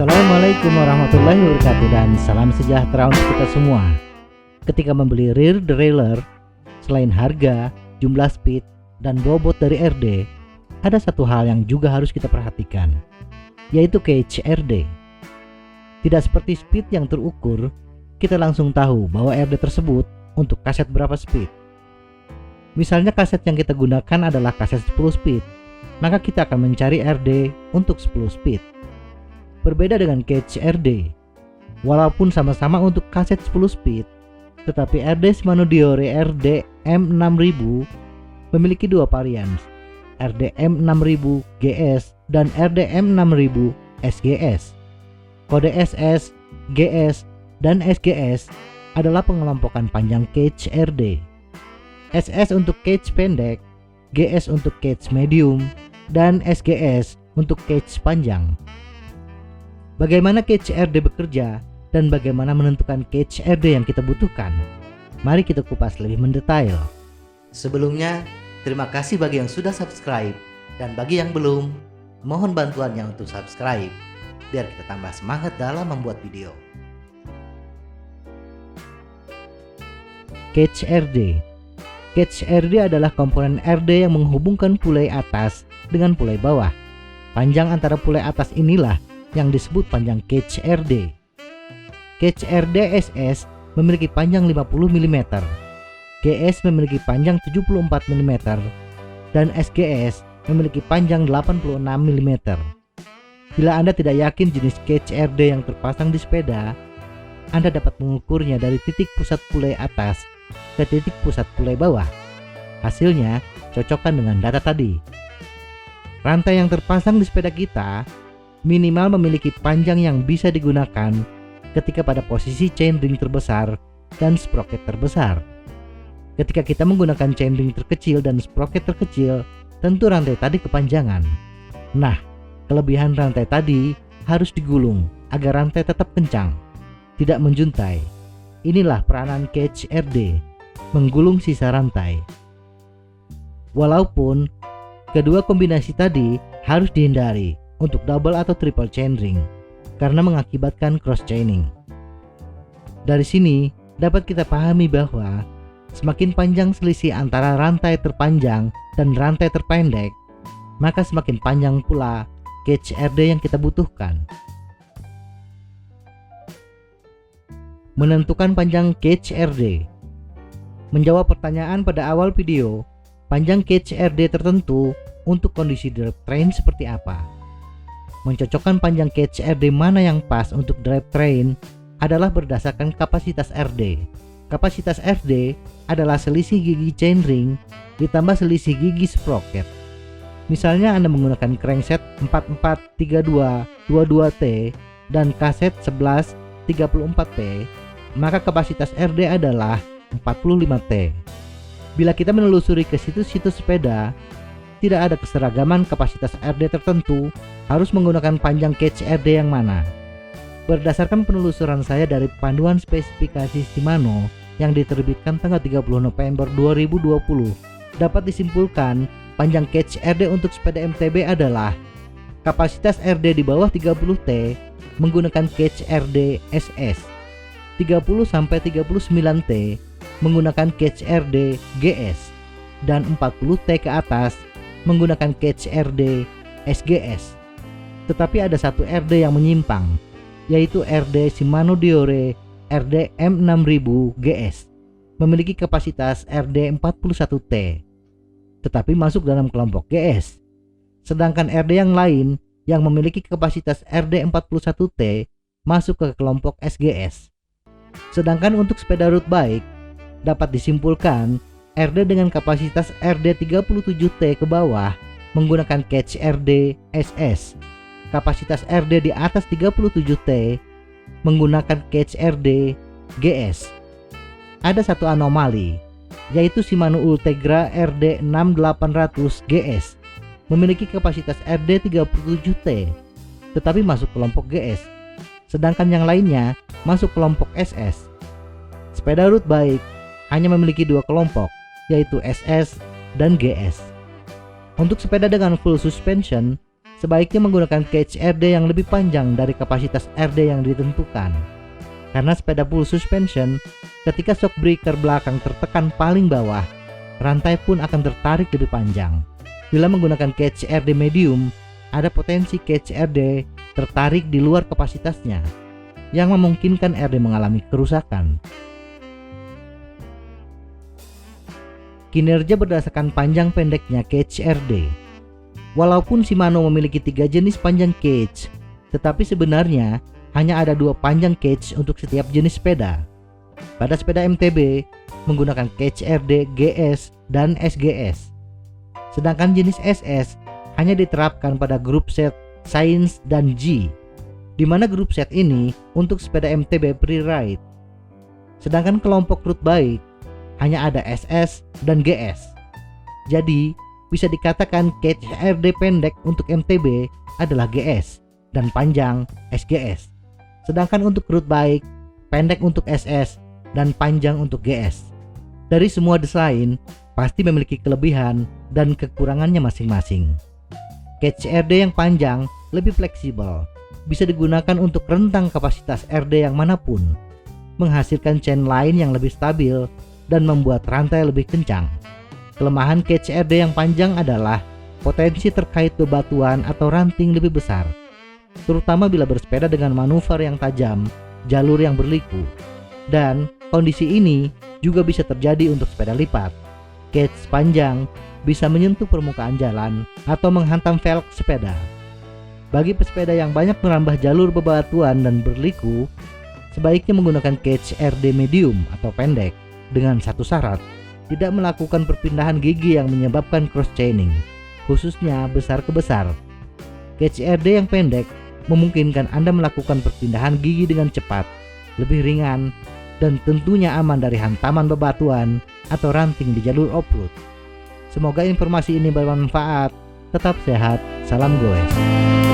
Assalamualaikum warahmatullahi wabarakatuh dan salam sejahtera untuk kita semua. Ketika membeli rear derailleur, selain harga, jumlah speed, dan bobot dari RD, ada satu hal yang juga harus kita perhatikan, yaitu cage RD. Tidak seperti speed yang terukur, kita langsung tahu bahwa RD tersebut untuk kaset berapa speed. Misalnya kaset yang kita gunakan adalah kaset 10 speed, maka kita akan mencari RD untuk 10 speed. Berbeda dengan cage RD, walaupun sama-sama untuk kaset 10 speed, tetapi RD Shimano Deore RD M6000 memiliki dua varian, RD M6000 GS dan RD M6000 SGS. Kode SS, GS, dan SGS adalah pengelompokan panjang cage RD. SS untuk cage pendek, GS untuk cage medium, dan SGS untuk cage panjang. Bagaimana cage RD bekerja dan bagaimana menentukan cage RD yang kita butuhkan? Mari kita kupas lebih mendetail. Sebelumnya, terima kasih bagi yang sudah subscribe dan bagi yang belum, mohon bantuannya untuk subscribe biar kita tambah semangat dalam membuat video. Cage RD. Cage RD adalah komponen RD yang menghubungkan pulai atas dengan pulai bawah. Panjang antara pulai atas inilah yang disebut panjang cage RD. Cage RD SS memiliki panjang 50 mm, GS memiliki panjang 74 mm, dan SGS memiliki panjang 86 mm. Bila Anda tidak yakin jenis cage RD yang terpasang di sepeda, Anda dapat mengukurnya dari titik pusat pulai atas ke titik pusat pulai bawah. Hasilnya cocokkan dengan data tadi. Rantai yang terpasang di sepeda kita minimal memiliki panjang yang bisa digunakan ketika pada posisi chainring terbesar dan sprocket terbesar. Ketika kita menggunakan chainring terkecil dan sprocket terkecil, tentu rantai tadi kepanjangan. Nah, kelebihan rantai tadi harus digulung agar rantai tetap kencang, tidak menjuntai. Inilah peranan cage RD, menggulung sisa rantai. Walaupun kedua kombinasi tadi harus dihindari untuk double atau triple chainring karena mengakibatkan cross chaining. Dari sini dapat kita pahami bahwa semakin panjang selisih antara rantai terpanjang dan rantai terpendek, maka semakin panjang pula cage RD yang kita butuhkan. Menentukan panjang cage RD. Menjawab pertanyaan pada awal video, panjang cage RD tertentu untuk kondisi drivetrain seperti apa? Mencocokkan panjang cage RD mana yang pas untuk drivetrain adalah berdasarkan kapasitas RD. Kapasitas RD adalah selisih gigi chainring ditambah selisih gigi sprocket. Misalnya Anda menggunakan crankset 443222T dan kaset 1134T, maka kapasitas RD adalah 45T. Bila kita menelusuri ke situs-situs sepeda, tidak ada keseragaman kapasitas RD tertentu harus menggunakan panjang cage RD yang mana. Berdasarkan penelusuran saya dari panduan spesifikasi Shimano yang diterbitkan tanggal 30 November 2020, dapat disimpulkan panjang cage RD untuk sepeda MTB adalah kapasitas RD di bawah 30T menggunakan cage RD SS, 30-39T menggunakan cage RD GS, dan 40T ke atas menggunakan cage RD SGS. Tetapi ada satu RD yang menyimpang, yaitu RD Shimano Deore RD M6000 GS, memiliki kapasitas RD 41T, tetapi masuk dalam kelompok GS. Sedangkan RD yang lain yang memiliki kapasitas RD 41T masuk ke kelompok SGS. Sedangkan untuk sepeda road bike, dapat disimpulkan RD dengan kapasitas RD 37T ke bawah menggunakan cage RD SS. Kapasitas RD di atas 37T menggunakan cage RD GS. Ada satu anomali, yaitu Shimano Ultegra RD 6800 GS memiliki kapasitas RD 37T tetapi masuk kelompok GS, sedangkan yang lainnya masuk kelompok SS. Sepeda road bike hanya memiliki dua kelompok, yaitu SS dan GS. Untuk sepeda dengan full suspension, sebaiknya menggunakan cage RD yang lebih panjang dari kapasitas RD yang ditentukan. Karena sepeda full suspension, ketika shock breaker belakang tertekan paling bawah, rantai pun akan tertarik lebih panjang. Bila menggunakan cage RD medium, ada potensi cage RD tertarik di luar kapasitasnya, yang memungkinkan RD mengalami kerusakan. Kinerja berdasarkan panjang pendeknya cage RD. Walaupun Shimano memiliki 3 jenis panjang cage, tetapi sebenarnya hanya ada 2 panjang cage untuk setiap jenis sepeda. Pada sepeda MTB menggunakan cage RD GS dan SGS. Sedangkan jenis SS hanya diterapkan pada grup set Science dan G, di mana grup set ini untuk sepeda MTB pre-ride. Sedangkan kelompok road bike hanya ada SS dan GS. Jadi bisa dikatakan cage RD pendek untuk MTB adalah GS dan panjang SGS. Sedangkan untuk road bike pendek untuk SS dan panjang untuk GS. Dari semua desain pasti memiliki kelebihan dan kekurangannya masing-masing. Cage RD yang panjang lebih fleksibel, bisa digunakan untuk rentang kapasitas RD yang manapun, menghasilkan chain line yang lebih stabil dan membuat rantai lebih kencang. Kelemahan cage RD yang panjang adalah potensi terkait bebatuan atau ranting lebih besar, terutama bila bersepeda dengan manuver yang tajam, jalur yang berliku. Dan kondisi ini juga bisa terjadi untuk sepeda lipat. Cage panjang bisa menyentuh permukaan jalan atau menghantam velg sepeda. Bagi pesepeda yang banyak menambah jalur bebatuan dan berliku, sebaiknya menggunakan cage RD medium atau pendek dengan satu syarat, tidak melakukan perpindahan gigi yang menyebabkan cross chaining, khususnya besar ke besar. Cage RD yang pendek memungkinkan Anda melakukan perpindahan gigi dengan cepat, lebih ringan, dan tentunya aman dari hantaman bebatuan atau ranting di jalur off-road. Semoga informasi ini bermanfaat. Tetap sehat, salam goes.